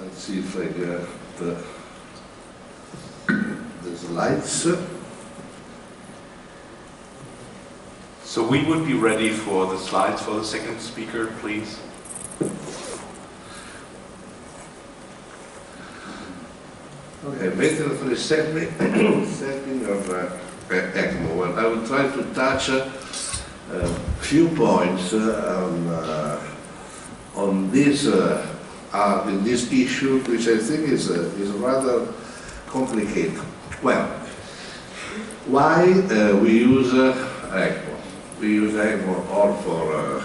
Let's see if I get the slides. So we would be ready for the slides for the second speaker, please. Okay, ventilatory setting of ECMO. Well, I will try to touch a few points on this in this issue, which I think is rather complicated. Well, why we use ECMO? We use ECMO or for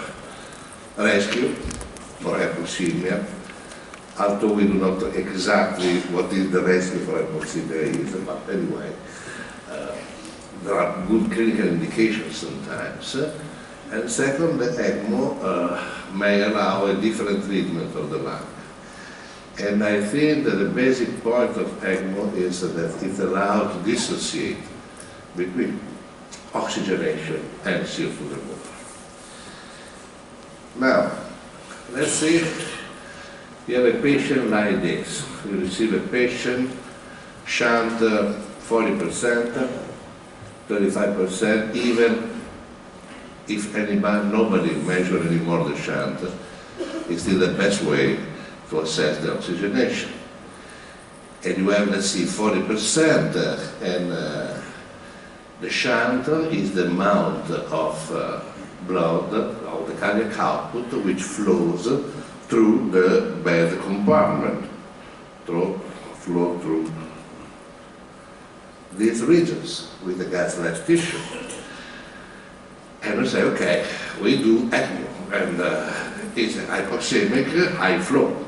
rescue, for hypoxemia, although we do not know exactly what is the rescue for hypoxemia is, but anyway, there are good clinical indications sometimes. And second, the ECMO may allow a different treatment of the lung. And I think that the basic point of ECMO is that it allows to dissociate between oxygenation and CO2 removal. Now, let's see, you have a patient like this. You receive a patient, shunt 40%, 35%, even if nobody measures anymore the shunt, it's still the best way to assess the oxygenation. And you have, let's see, 40%, and the shunt is the amount of blood, of the cardiac output, which flows through the bed compartment, flow through these regions with the gas-less tissue. And we say, okay, we do ECMO, and it's hypoxemic, high flow.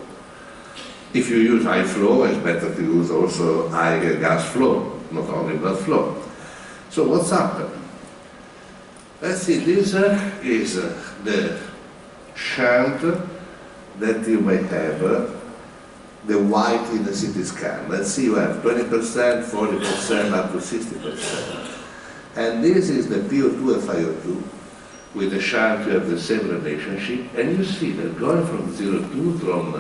If you use high flow, it's better to use also high gas flow, not only blood flow. So what's happened? Let's see, this is the shunt that you may have, the white in the CT scan. Let's see, you have 20%, 40%, up to 60%. And this is the PO2 and FiO2. With the shunt, you have the same relationship. And you see that going from 0.2 from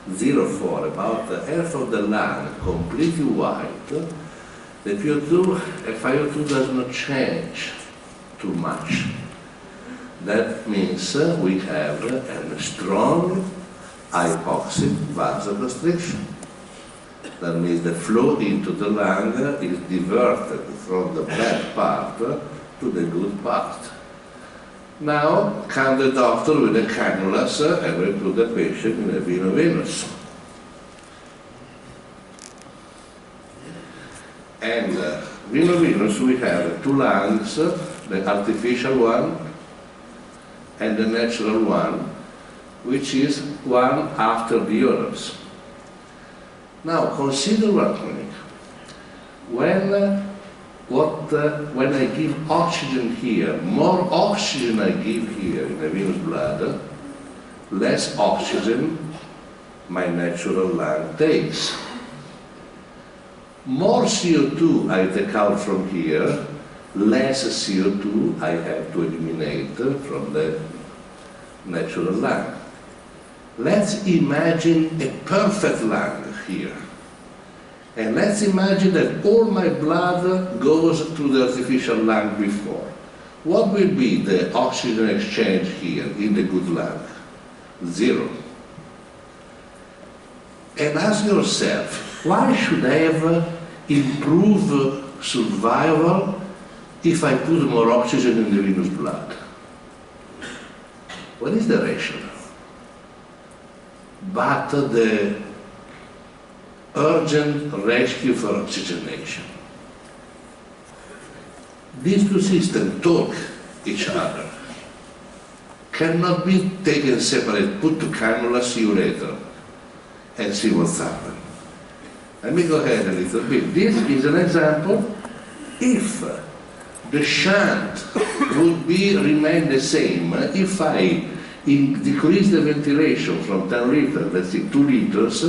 0.4, about half of the lung completely white, the PO2 and FiO2 does not change too much. That means we have a strong hypoxic vasoconstriction. That means the flow into the lung is diverted from the bad part to the good part. Now comes the doctor with the cannulas and we put the patient in a veno-venous. And veno-venous we have two lungs, the artificial one and the natural one, which is one after the others. Now consider one thing. When I give oxygen here, more oxygen I give here in the venous blood, less oxygen my natural lung takes. More CO2 I take out from here, less CO2 I have to eliminate from the natural lung. Let's imagine a perfect lung here. And let's imagine that all my blood goes to the artificial lung before. What will be the oxygen exchange here in the good lung? 0. And ask yourself, why should I have improved survival if I put more oxygen in the venous blood? What is the rationale? But the urgent rescue for oxygenation. These two systems talk each other. Cannot be taken separate, put to cannula, see you later, and see what's happened. Let me go ahead a little bit. This is an example. If the shunt would remain the same, if I decrease the ventilation from 10 liters, let's say 2 liters,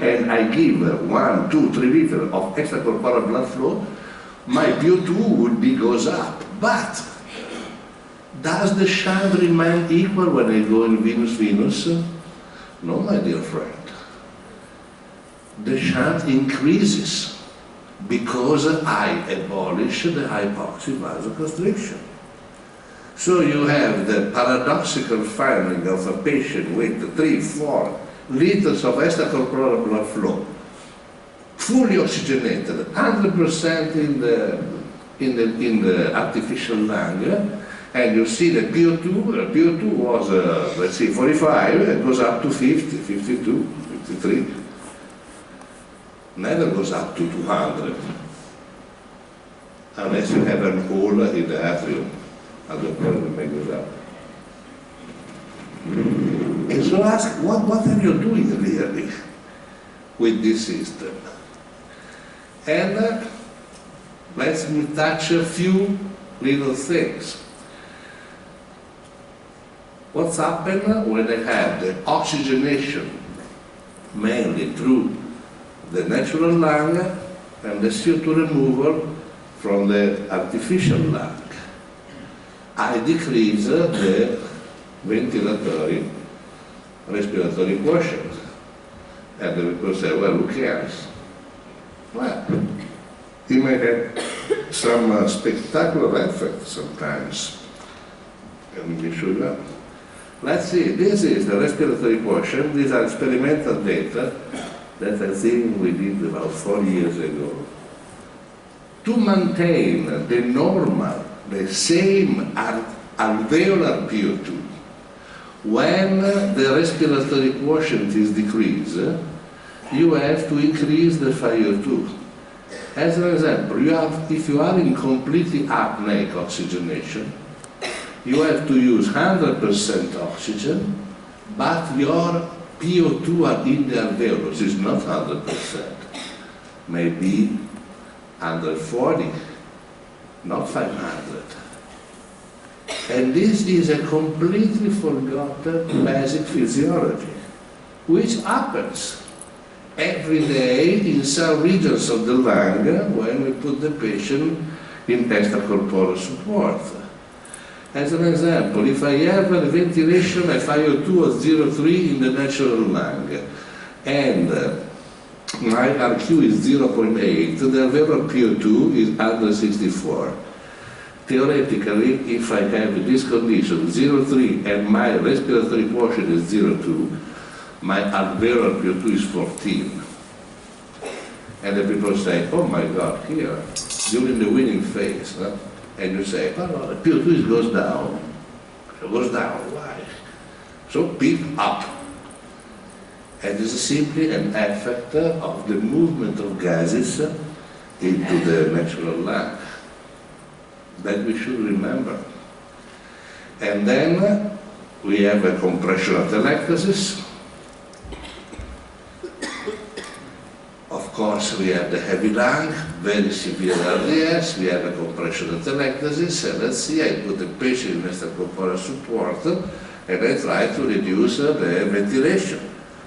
and I give 1, 2, 3 liters of extracorporeal blood flow, my PO2 goes up. But does the shunt remain equal when I go in venous-venous? No, my dear friend. the shunt increases because I abolish the hypoxic vasoconstriction. So you have the paradoxical finding of a patient with 3-4 liters of extracorporeal blood flow, fully oxygenated, 100% in the artificial lung, and you see the PO2 was, let's see, 45, it goes up to 50, 52, 53. Never goes up to 200, unless you have an hole in the atrium. Other problem may go up. And so ask, what are you doing really with this system? And let me touch a few little things. What's happened when they have the oxygenation mainly through the natural lung and the CO2 removal from the artificial lung? I decrease the ventilatory respiratory quotient. And the people say, well, who cares? Well, you may have some spectacular effect sometimes. Let me show you. Let's see, this is the respiratory quotient. These are experimental data that I think we did about 4 years ago. To maintain the normal, the same alveolar PO2, when the respiratory quotient is decreased, you have to increase the FiO2. As an example, if you are in completely apneic oxygenation, you have to use 100% oxygen, but your PO2 in the alveolus is not 100%, maybe 140, not 500. And this is a completely forgotten basic physiology, which happens every day in some regions of the lung when we put the patient in extracorporeal support. As an example, if I have a ventilation, a FiO2 of 0.3 in the natural lung, and my RQ is 0.8, the alveolar PO2 is under 64. Theoretically, if I have this condition, 0.3, and my respiratory quotient is 0.2, my alveolar PO2 is 14. And the people say, oh my God, here, during the weaning phase, and you say, oh no, the PO2 goes down. It goes down, why? So peak up. And this is simply an effect of the movement of gases into the natural lung that we should remember. And then we have a compression atelectasis. Of course, we have the heavy lung, very severe RDS, we have a compression atelectasis, and let's see, I put the patient in extracorporeal support, and I try to reduce the ventilation,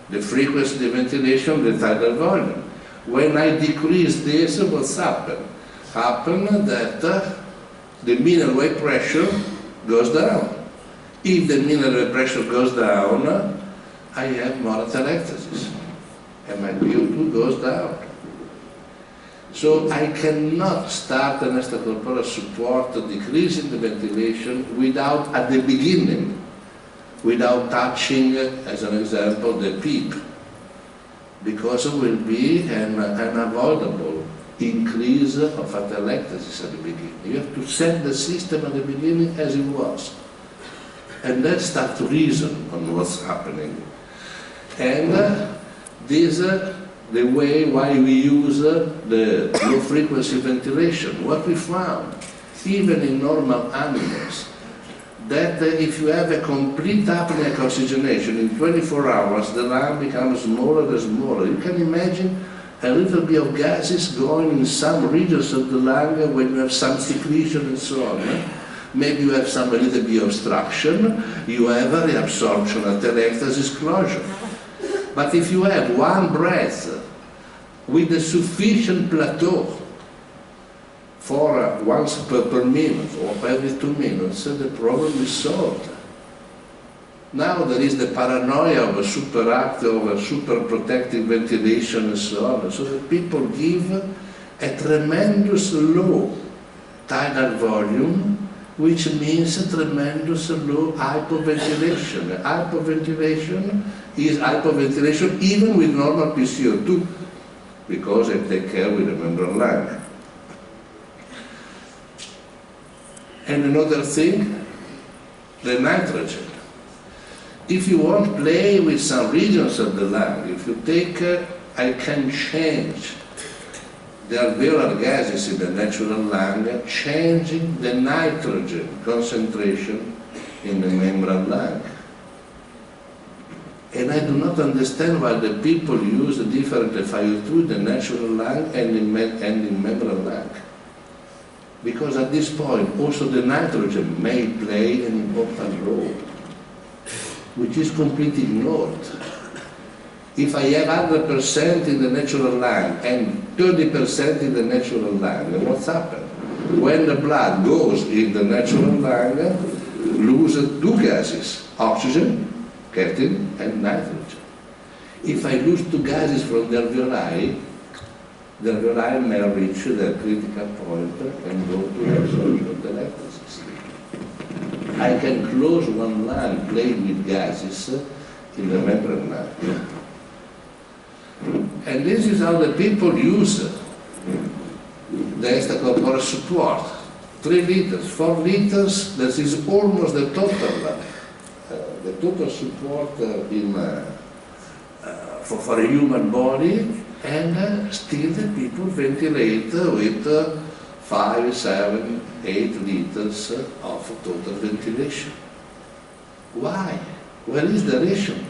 the frequency of the ventilation, the tidal volume. When I decrease this, what's happened? Happened that the mean airway pressure goes down. If the mean airway pressure goes down, I have more atelectasis, and my PO2 goes down. So I cannot start an extracorporeal support decreasing the ventilation without, at the beginning, without touching, as an example, the PEEP, because it will be an unavoidable increase of atelectasis at the beginning. You have to set the system at the beginning as it was, and then start to reason on what's happening. And this the way why we use the low frequency ventilation. What we found, even in normal animals, that if you have a complete apneic oxygenation, in 24 hours the lung becomes smaller and smaller. You can imagine a little bit of gases going in some regions of the lung when you have some secretion and so on. Maybe you have a little bit of obstruction, you have a reabsorption atelectasis closure. But if you have one breath with a sufficient plateau for once per minute or every 2 minutes, the problem is solved. Now there is the paranoia of a super active, of a super protective ventilation and so on. So that people give a tremendous low tidal volume, which means a tremendous low hypoventilation. Hypoventilation is hypoventilation even with normal PCO2, because I take care with the membrane lung. And another thing, the nitrogen. If you want to play with some regions of the lung, if you take, I can change the alveolar gases in the natural lung, changing the nitrogen concentration in the membrane lung. And I do not understand why the people use the different FiO2 in the natural lung and in membrane lung. Because at this point, also the nitrogen may play an important role, which is completely ignored. If I have 100% in the natural lung and 30% in the natural lung, what's happened? When the blood goes in the natural lung, loses two gases, oxygen, cation, and nitrogen. If I lose two gases from the alveoli may reach the critical point and go to the absorption of the electrolysis. I can close one lung playing with gases in the membrane lung. And this is how the people use the extracorporeal support. 3 liters, 4 liters, this is almost the total support for a human body, and still the people ventilate with 5, 7, 8 liters of total ventilation. Why? Where is the ration?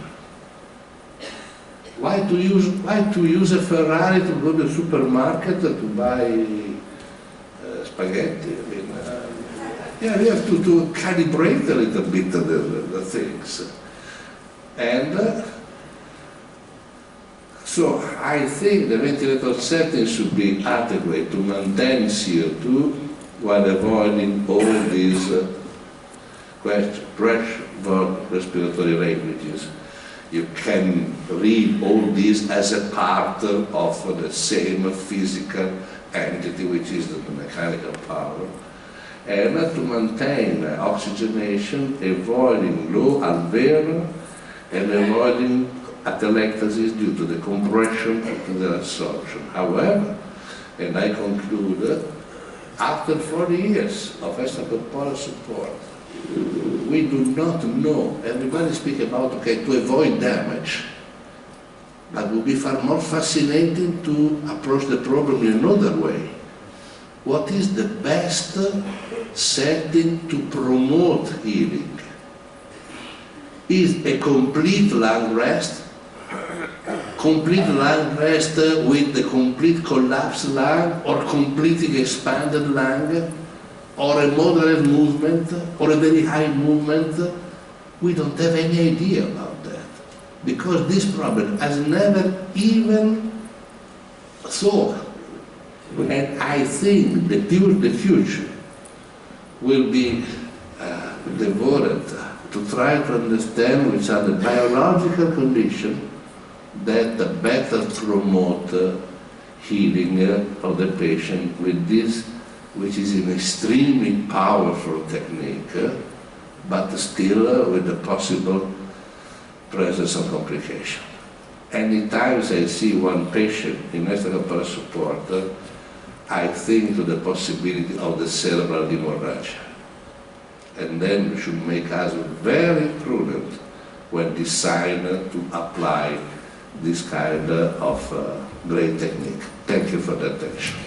Why to use a Ferrari to go to the supermarket to buy spaghetti? I mean, yeah, we have to calibrate a little bit the things. And so I think the ventilator setting should be adequate to maintain CO2 while avoiding all these pressure respiratory rate, which is, you can read all this as a part of the same physical entity, which is the mechanical power, and to maintain oxygenation, avoiding low alveolar, and avoiding atelectasis due to the compression and the absorption. However, and I conclude, after 40 years of extracorporeal support, we do not know. Everybody speaks about, okay, to avoid damage. But it would be far more fascinating to approach the problem in another way. What is the best setting to promote healing? Is a complete lung rest? Complete lung rest with the complete collapsed lung, or completely expanded lung, or a moderate movement, or a very high movement? We don't have any idea about that, because this problem has never even thought. And I think the future will be devoted to try to understand which are the biological conditions that better promote healing of the patient with this, which is an extremely powerful technique, but still with the possible presence of complication. Anytime I see one patient in extracorporeal support, I think to the possibility of the cerebral hemorrhage. And then we should make us very prudent when deciding to apply this kind of great technique. Thank you for the attention.